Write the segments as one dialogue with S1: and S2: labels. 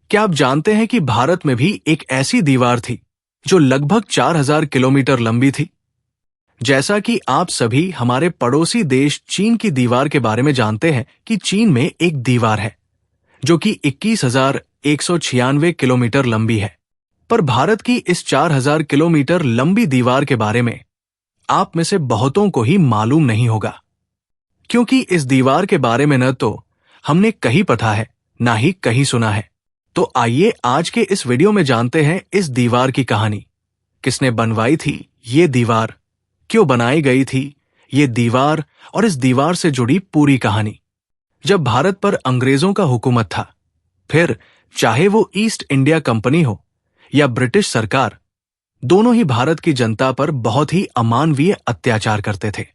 S1: क्या आप जानते हैं कि भारत में भी एक ऐसी दीवार थी जो लगभग 4000 किलोमीटर लंबी थी? जैसा कि आप सभी हमारे पड़ोसी देश चीन की दीवार के बारे में जानते हैं कि चीन में एक दीवार है जो कि 21,196 किलोमीटर लंबी है। पर भारत की इस 4000 किलोमीटर लंबी दीवार के बारे में आप में से बहुतों को ही मालूम नहीं होगा, क्योंकि इस दीवार के बारे में न तो हमने कहीं पढ़ा है ना ही कहीं सुना है। तो आइए आज के इस वीडियो में जानते हैं इस दीवार की कहानी। किसने बनवाई थी ये दीवार, क्यों बनाई गई थी ये दीवार, और इस दीवार से जुड़ी पूरी कहानी। जब भारत पर अंग्रेजों का हुकूमत था, फिर चाहे वो ईस्ट इंडिया कंपनी हो या ब्रिटिश सरकार, दोनों ही भारत की जनता पर बहुत ही अमानवीय अत्याचार करते थे,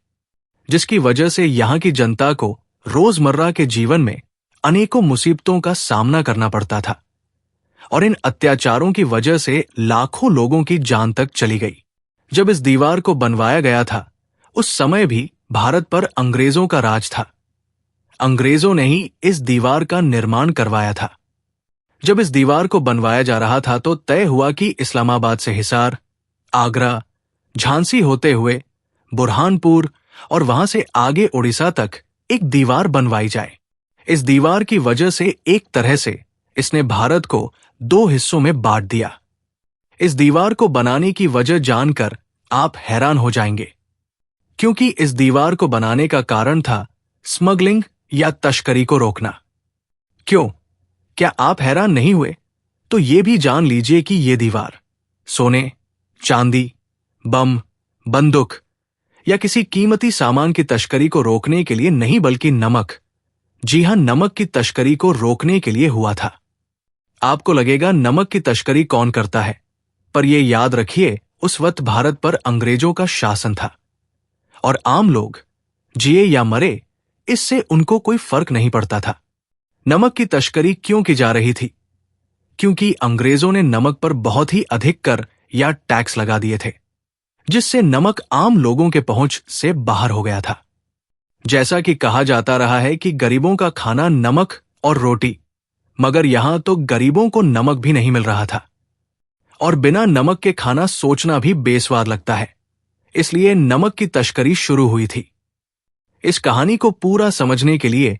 S1: जिसकी वजह से यहां की जनता को रोजमर्रा के जीवन में अनेकों मुसीबतों का सामना करना पड़ता था। और इन अत्याचारों की वजह से लाखों लोगों की जान तक चली गई। जब इस दीवार को बनवाया गया था, उस समय भी भारत पर अंग्रेजों का राज था। अंग्रेजों ने ही इस दीवार का निर्माण करवाया था। जब इस दीवार को बनवाया जा रहा था तो तय हुआ कि इस्लामाबाद से हिसार, आगरा, झांसी होते हुए बुरहानपुर और वहां से आगे उड़ीसा तक एक दीवार बनवाई जाए। इस दीवार की वजह से एक तरह से इसने भारत को दो हिस्सों में बांट दिया। इस दीवार को बनाने की वजह जानकर आप हैरान हो जाएंगे, क्योंकि इस दीवार को बनाने का कारण था स्मगलिंग या तस्करी को रोकना। क्यों? क्या आप हैरान नहीं हुए? तो ये भी जान लीजिए कि ये दीवार सोने, चांदी, बम, बंदूक या किसी कीमती सामान की तस्करी को रोकने के लिए नहीं, बल्कि नमक, जी हां, नमक की तस्करी को रोकने के लिए हुआ था। आपको लगेगा नमक की तस्करी कौन करता है, पर यह याद रखिए उस वक्त भारत पर अंग्रेजों का शासन था और आम लोग जिए या मरे, इससे उनको कोई फर्क नहीं पड़ता था। नमक की तस्करी क्यों की जा रही थी? क्योंकि अंग्रेजों ने नमक पर बहुत ही अधिक कर या टैक्स लगा दिए थे, जिससे नमक आम लोगों के पहुंच से बाहर हो गया था। जैसा कि कहा जाता रहा है कि गरीबों का खाना नमक और रोटी, मगर यहां तो गरीबों को नमक भी नहीं मिल रहा था, और बिना नमक के खाना सोचना भी बेस्वाद लगता है। इसलिए नमक की तस्करी शुरू हुई थी। इस कहानी को पूरा समझने के लिए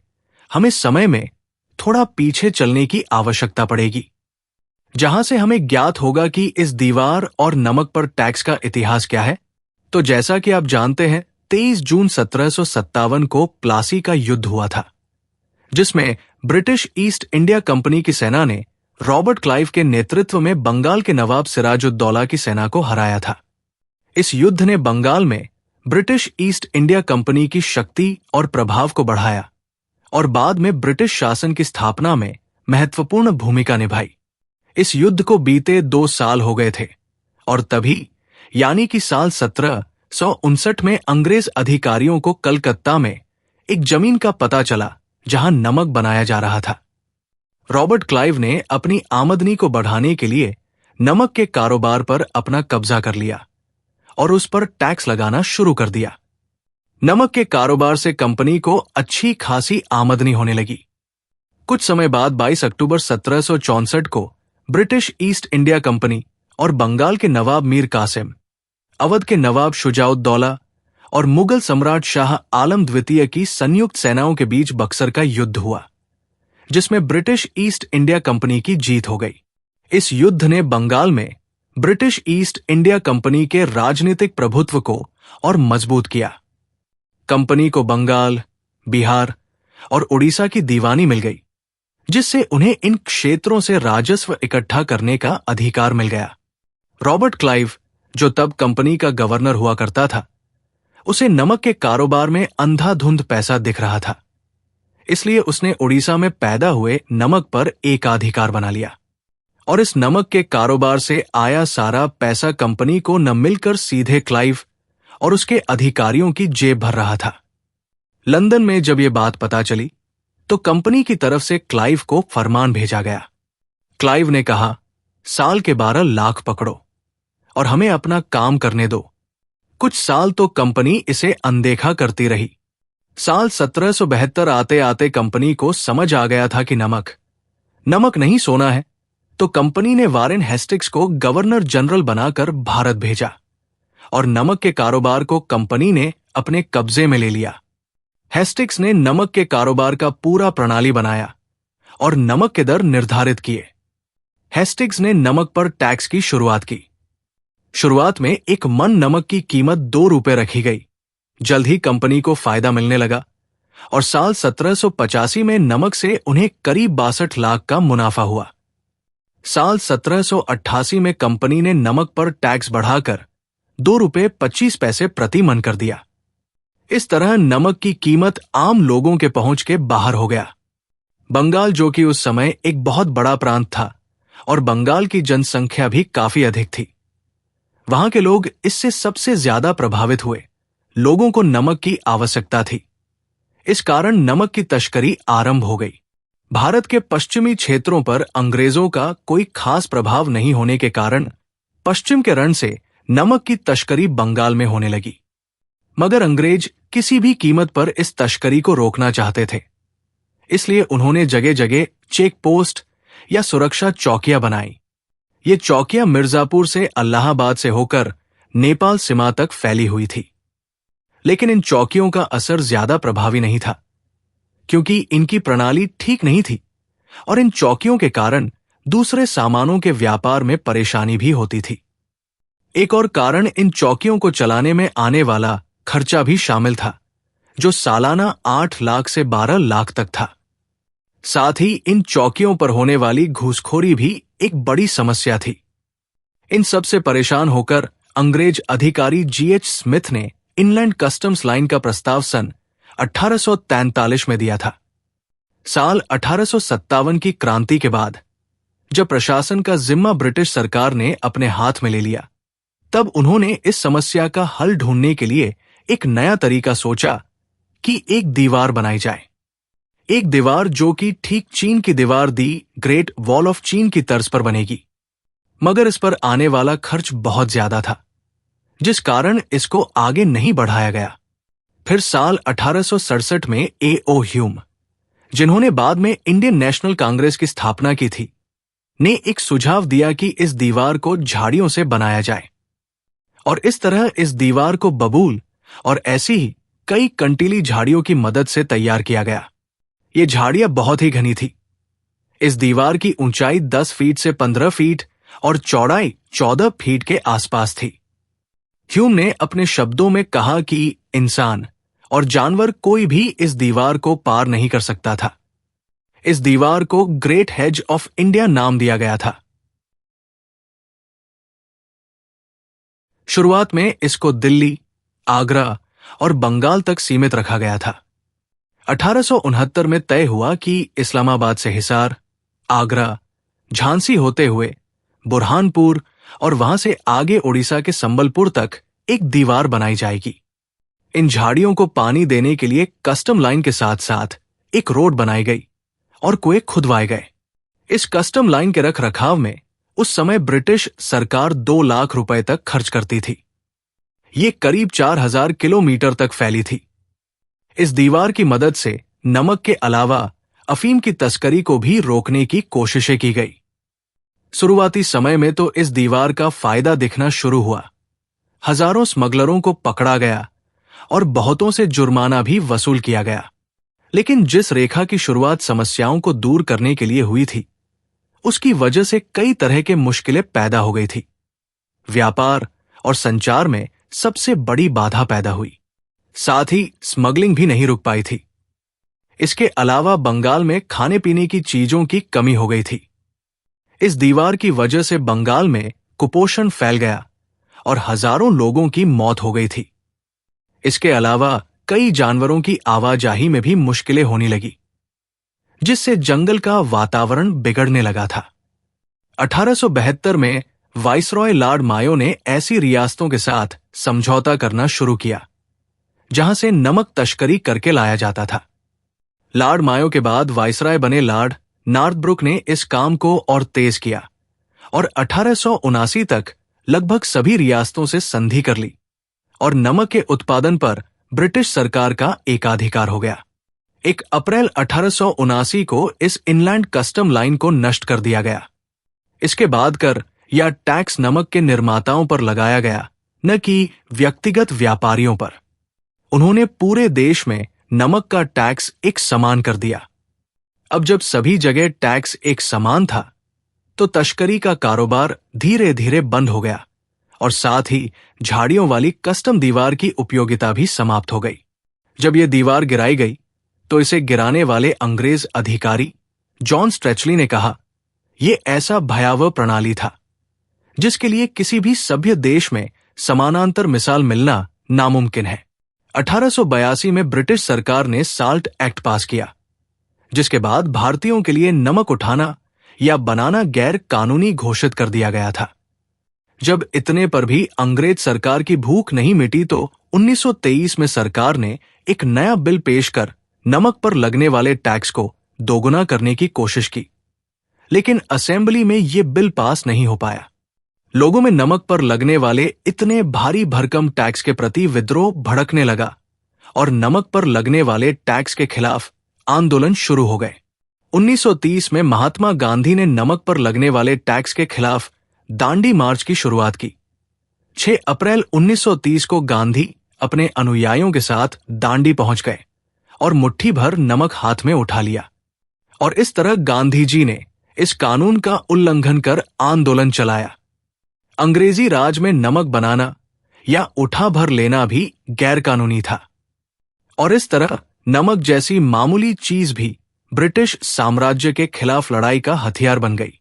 S1: हमें समय में थोड़ा पीछे चलने की आवश्यकता पड़ेगी, जहां से हमें ज्ञात होगा कि इस दीवार और नमक पर टैक्स का इतिहास क्या है। तो जैसा कि आप जानते हैं, 23 जून 1757 को प्लासी का युद्ध हुआ था, जिसमें ब्रिटिश ईस्ट इंडिया कंपनी की सेना ने रॉबर्ट क्लाइव के नेतृत्व में बंगाल के नवाब सिराजुद्दौला की सेना को हराया था। इस युद्ध ने बंगाल में ब्रिटिश ईस्ट इंडिया कंपनी की शक्ति और प्रभाव को बढ़ाया और बाद में ब्रिटिश शासन की स्थापना में महत्वपूर्ण भूमिका निभाई। इस युद्ध को बीते 2 साल हो गए थे और तभी यानी कि साल 1759 में अंग्रेज अधिकारियों को कलकत्ता में एक जमीन का पता चला जहां नमक बनाया जा रहा था। रॉबर्ट क्लाइव ने अपनी आमदनी को बढ़ाने के लिए नमक के कारोबार पर अपना कब्जा कर लिया और उस पर टैक्स लगाना शुरू कर दिया। नमक के कारोबार से कंपनी को अच्छी खासी आमदनी होने लगी। कुछ समय बाद 22 अक्टूबर 1764 को ब्रिटिश ईस्ट इंडिया कंपनी और बंगाल के नवाब मीर कासिम, अवध के नवाब शुजाउद्दौला और मुगल सम्राट शाह आलम द्वितीय की संयुक्त सेनाओं के बीच बक्सर का युद्ध हुआ, जिसमें ब्रिटिश ईस्ट इंडिया कंपनी की जीत हो गई। इस युद्ध ने बंगाल में ब्रिटिश ईस्ट इंडिया कंपनी के राजनीतिक प्रभुत्व को और मजबूत किया। कंपनी को बंगाल, बिहार और उड़ीसा की दीवानी मिल गई, जिससे उन्हें इन क्षेत्रों से राजस्व इकट्ठा करने का अधिकार मिल गया। रॉबर्ट क्लाइव, जो तब कंपनी का गवर्नर हुआ करता था, उसे नमक के कारोबार में अंधाधुंध पैसा दिख रहा था, इसलिए उसने उड़ीसा में पैदा हुए नमक पर एकाधिकार बना लिया और इस नमक के कारोबार से आया सारा पैसा कंपनी को न मिलकर सीधे क्लाइव और उसके अधिकारियों की जेब भर रहा था। लंदन में जब यह बात पता चली तो कंपनी की तरफ से क्लाइव को फरमान भेजा गया। क्लाइव ने कहा, साल के 12 लाख पकड़ो और हमें अपना काम करने दो। कुछ साल तो कंपनी इसे अनदेखा करती रही। साल 1772 आते आते कंपनी को समझ आ गया था कि नमक नहीं सोना है, तो कंपनी ने वारेन हेस्टिंग्स को गवर्नर जनरल बनाकर भारत भेजा और नमक के कारोबार को कंपनी ने अपने कब्जे में ले लिया। हेस्टिंग्स ने नमक के कारोबार का पूरा प्रणाली बनाया और नमक के दर निर्धारित किए। हेस्टिंग्स ने नमक पर टैक्स की शुरुआत की। शुरुआत में एक मन नमक की कीमत 2 रुपए रखी गई। जल्द ही कंपनी को फायदा मिलने लगा और साल 1785 में नमक से उन्हें करीब 62 लाख का मुनाफा हुआ। साल 1788 में कंपनी ने नमक पर टैक्स बढ़ाकर 2 रुपए 25 पैसे प्रति मन कर दिया। इस तरह नमक की कीमत आम लोगों के पहुंच के बाहर हो गया। बंगाल, जो कि उस समय एक बहुत बड़ा प्रांत था और बंगाल की जनसंख्या भी काफी अधिक थी, वहां के लोग इससे सबसे ज्यादा प्रभावित हुए। लोगों को नमक की आवश्यकता थी। इस कारण नमक की तस्करी आरंभ हो गई। भारत के पश्चिमी क्षेत्रों पर अंग्रेजों का कोई खास प्रभाव नहीं होने के कारण पश्चिम के रण से नमक की तस्करी बंगाल में होने लगी। मगर अंग्रेज किसी भी कीमत पर इस तस्करी को रोकना चाहते थे। इसलिए उन्होंने जगह जगह चेक पोस्ट या सुरक्षा चौकियां बनाई। ये चौकियां मिर्जापुर से इलाहाबाद से होकर नेपाल सीमा तक फैली हुई थी। लेकिन इन चौकियों का असर ज्यादा प्रभावी नहीं था, क्योंकि इनकी प्रणाली ठीक नहीं थी और इन चौकियों के कारण दूसरे सामानों के व्यापार में परेशानी भी होती थी। एक और कारण इन चौकियों को चलाने में आने वाला खर्चा भी शामिल था, जो सालाना 8 लाख से 12 लाख तक था। साथ ही इन चौकियों पर होने वाली घूसखोरी भी एक बड़ी समस्या थी। इन सब से परेशान होकर अंग्रेज अधिकारी GH स्मिथ ने इनलैंड कस्टम्स लाइन का प्रस्ताव सन 1843 में दिया था। साल 1857 की क्रांति के बाद जब प्रशासन का जिम्मा ब्रिटिश सरकार ने अपने हाथ में ले लिया, तब उन्होंने इस समस्या का हल ढूंढने के लिए एक नया तरीका सोचा कि एक दीवार बनाई जाए। एक दीवार जो कि ठीक चीन की दीवार दी ग्रेट वॉल ऑफ चीन की तर्ज पर बनेगी। मगर इस पर आने वाला खर्च बहुत ज्यादा था, जिस कारण इसको आगे नहीं बढ़ाया गया। फिर साल 1867 में A.O. ह्यूम, जिन्होंने बाद में इंडियन नेशनल कांग्रेस की स्थापना की थी, ने एक सुझाव दिया कि इस दीवार को झाड़ियों से बनाया जाए और इस तरह इस दीवार को बबूल और ऐसी ही कई कंटीली झाड़ियों की मदद से तैयार किया गया। ये झाड़ियां बहुत ही घनी थी। इस दीवार की ऊंचाई 10 फीट से 15 फीट और चौड़ाई 14 फीट के आसपास थी। ह्यूम ने अपने शब्दों में कहा कि इंसान और जानवर कोई भी इस दीवार को पार नहीं कर सकता था। इस दीवार को ग्रेट हेज ऑफ इंडिया नाम दिया गया था। शुरुआत में इसको दिल्ली, आगरा और बंगाल तक सीमित रखा गया था। 1869 में तय हुआ कि इस्लामाबाद से हिसार, आगरा, झांसी होते हुए बुरहानपुर और वहां से आगे उड़ीसा के संबलपुर तक एक दीवार बनाई जाएगी। इन झाड़ियों को पानी देने के लिए कस्टम लाइन के साथ साथ एक रोड बनाई गई और कुएं खुदवाए गए। इस कस्टम लाइन के रख रखाव में उस समय ब्रिटिश सरकार 2 लाख रुपए तक खर्च करती थी। ये करीब 4000 किलोमीटर तक फैली थी। इस दीवार की मदद से नमक के अलावा अफीम की तस्करी को भी रोकने की कोशिशें की गई। शुरुआती समय में तो इस दीवार का फायदा दिखना शुरू हुआ। हजारों स्मगलरों को पकड़ा गया और बहुतों से जुर्माना भी वसूल किया गया। लेकिन जिस रेखा की शुरुआत समस्याओं को दूर करने के लिए हुई थी, उसकी वजह से कई तरह के मुश्किलें पैदा हो गई थी। व्यापार और संचार में सबसे बड़ी बाधा पैदा हुई। साथ ही स्मगलिंग भी नहीं रुक पाई थी। इसके अलावा बंगाल में खाने पीने की चीजों की कमी हो गई थी। इस दीवार की वजह से बंगाल में कुपोषण फैल गया और हजारों लोगों की मौत हो गई थी। इसके अलावा कई जानवरों की आवाजाही में भी मुश्किलें होने लगी, जिससे जंगल का वातावरण बिगड़ने लगा था। 1872 में वाइसरॉय लॉर्ड मायो ने ऐसी रियासतों के साथ समझौता करना शुरू किया जहां से नमक तस्करी करके लाया जाता था। लॉर्ड मायो के बाद वाइसरॉय बने लॉर्ड नॉर्थब्रुक ने इस काम को और तेज किया और 1879 तक लगभग सभी रियासतों से संधि कर ली और नमक के उत्पादन पर ब्रिटिश सरकार का एकाधिकार हो गया। 1 अप्रैल 1879 को इस इनलैंड कस्टम लाइन को नष्ट कर दिया गया। इसके बाद कर या टैक्स नमक के निर्माताओं पर लगाया गया, न कि व्यक्तिगत व्यापारियों पर। उन्होंने पूरे देश में नमक का टैक्स एक समान कर दिया। अब जब सभी जगह टैक्स एक समान था, तो तस्करी का कारोबार धीरे धीरे बंद हो गया और साथ ही झाड़ियों वाली कस्टम दीवार की उपयोगिता भी समाप्त हो गई। जब यह दीवार गिराई गई, तो इसे गिराने वाले अंग्रेज अधिकारी जॉन स्ट्रेचली ने कहा, यह ऐसा भयावह प्रणाली था जिसके लिए किसी भी सभ्य देश में समानांतर मिसाल मिलना नामुमकिन है। 1882 में ब्रिटिश सरकार ने साल्ट एक्ट पास किया, जिसके बाद भारतीयों के लिए नमक उठाना या बनाना गैर कानूनी घोषित कर दिया गया था। जब इतने पर भी अंग्रेज सरकार की भूख नहीं मिटी, तो 1923 में सरकार ने एक नया बिल पेश कर नमक पर लगने वाले टैक्स को दोगुना करने की कोशिश की, लेकिन असेंबली में यह बिल पास नहीं हो पाया। लोगों में नमक पर लगने वाले इतने भारी भरकम टैक्स के प्रति विद्रोह भड़कने लगा और नमक पर लगने वाले टैक्स के खिलाफ आंदोलन शुरू हो गए। 1930 में महात्मा गांधी ने नमक पर लगने वाले टैक्स के खिलाफ दांडी मार्च की शुरुआत की। 6 अप्रैल 1930 को गांधी अपने अनुयायियों के साथ दांडी पहुंच गए और मुट्ठी भर नमक हाथ में उठा लिया, और इस तरह गांधी जी ने इस कानून का उल्लंघन कर आंदोलन चलाया। अंग्रेजी राज में नमक बनाना या उठा भर लेना भी गैर कानूनी था, और इस तरह नमक जैसी मामूली चीज भी ब्रिटिश साम्राज्य के खिलाफ लड़ाई का हथियार बन गई।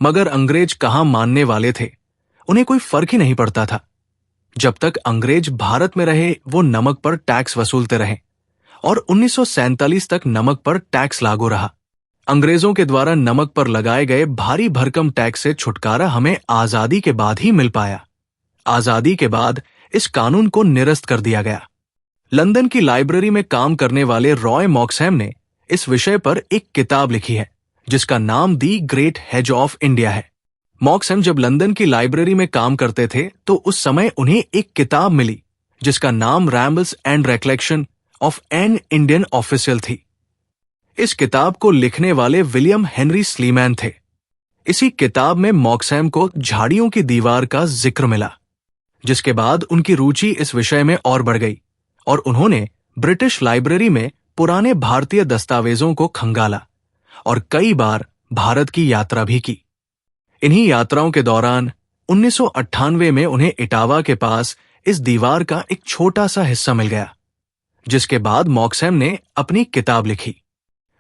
S1: मगर अंग्रेज कहां मानने वाले थे, उन्हें कोई फर्क ही नहीं पड़ता था। जब तक अंग्रेज भारत में रहे, वो नमक पर टैक्स वसूलते रहे और 1947 तक नमक पर टैक्स लागू रहा। अंग्रेजों के द्वारा नमक पर लगाए गए भारी भरकम टैक्स से छुटकारा हमें आजादी के बाद ही मिल पाया। आजादी के बाद इस कानून को निरस्त कर दिया गया। लंदन की लाइब्रेरी में काम करने वाले रॉय मॉक्सहैम ने इस विषय पर एक किताब लिखी है, जिसका नाम the great hedge of India है। मॉक्सहैम जब लंदन की लाइब्रेरी में काम करते थे, तो उस समय उन्हें एक किताब मिली जिसका नाम rambles and recollection of an Indian official थी। इस किताब को लिखने वाले विलियम हेनरी स्लीमैन थे। इसी किताब में मॉक्सहैम को झाड़ियों की दीवार का जिक्र मिला, जिसके बाद उनकी रुचि इस विषय में और बढ़ गई और उन्होंने ब्रिटिश लाइब्रेरी में पुराने भारतीय दस्तावेजों को खंगाला और कई बार भारत की यात्रा भी की। इन्हीं यात्राओं के दौरान 1998 में उन्हें इटावा के पास इस दीवार का एक छोटा सा हिस्सा मिल गया, जिसके बाद मॉक्सहैम ने अपनी किताब लिखी।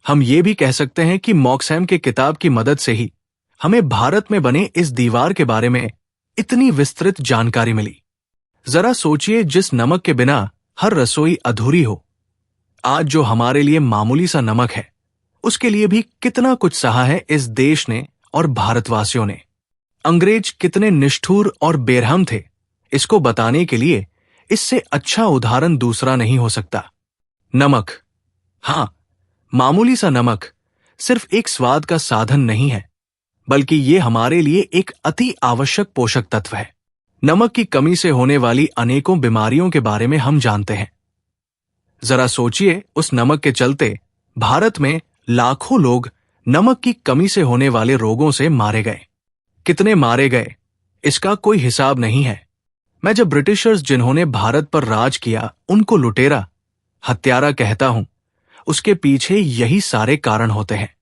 S1: हम ये भी कह सकते हैं कि मॉक्सहैम के किताब की मदद से ही हमें भारत में बने इस दीवार के बारे में इतनी विस्तृत जानकारी मिली। जरा सोचिए, जिस नमक के बिना हर रसोई अधूरी हो, आज जो हमारे लिए मामूली सा नमक है, उसके लिए भी कितना कुछ सहा है इस देश ने और भारतवासियों ने। अंग्रेज कितने निष्ठुर और बेरहम थे, इसको बताने के लिए इससे अच्छा उदाहरण दूसरा नहीं हो सकता। नमक, हां, मामूली सा नमक सिर्फ एक स्वाद का साधन नहीं है, बल्कि ये हमारे लिए एक अति आवश्यक पोषक तत्व है। नमक की कमी से होने वाली अनेकों बीमारियों के बारे में हम जानते हैं। जरा सोचिए, उस नमक के चलते भारत में लाखों लोग नमक की कमी से होने वाले रोगों से मारे गए। कितने मारे गए, इसका कोई हिसाब नहीं है। मैं जब ब्रिटिशर्स जिन्होंने भारत पर राज किया उनको लुटेरा, हत्यारा कहता हूं, उसके पीछे यही सारे कारण होते हैं।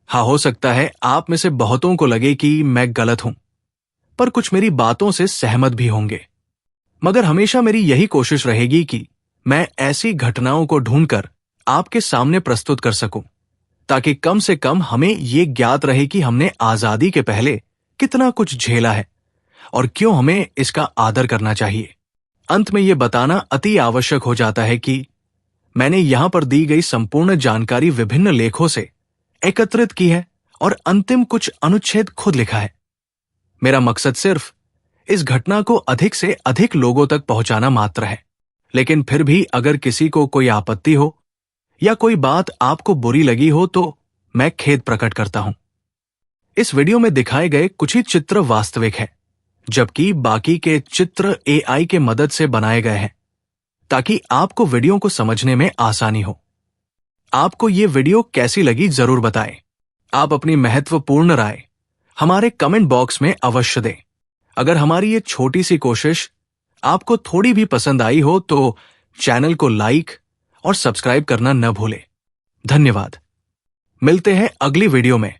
S1: हाँ, हो सकता है आप में से बहुतों को लगे कि मैं गलत हूं, पर कुछ मेरी बातों से सहमत भी होंगे। मगर हमेशा मेरी यही कोशिश रहेगी कि मैं ऐसी घटनाओं को ढूंढकर आपके सामने प्रस्तुत कर सकूं, ताकि कम से कम हमें ये ज्ञात रहे कि हमने आजादी के पहले कितना कुछ झेला है और क्यों हमें इसका आदर करना चाहिए। अंत में यह बताना अति आवश्यक हो जाता है कि मैंने यहां पर दी गई संपूर्ण जानकारी विभिन्न लेखों से एकत्रित की है और अंतिम कुछ अनुच्छेद खुद लिखा है। मेरा मकसद सिर्फ इस घटना को अधिक से अधिक लोगों तक पहुंचाना मात्र है। लेकिन फिर भी अगर किसी को कोई आपत्ति हो या कोई बात आपको बुरी लगी हो, तो मैं खेद प्रकट करता हूं। इस वीडियो में दिखाए गए कुछ ही चित्र वास्तविक है, जबकि बाकी के चित्र AI के मदद से बनाए गए हैं, ताकि आपको वीडियो को समझने में आसानी हो। आपको ये वीडियो कैसी लगी जरूर बताएं। आप अपनी महत्वपूर्ण राय हमारे कमेंट बॉक्स में अवश्य दें। अगर हमारी ये छोटी सी कोशिश आपको थोड़ी भी पसंद आई हो तो चैनल को लाइक और सब्सक्राइब करना न भूलें। धन्यवाद। मिलते हैं अगली वीडियो में।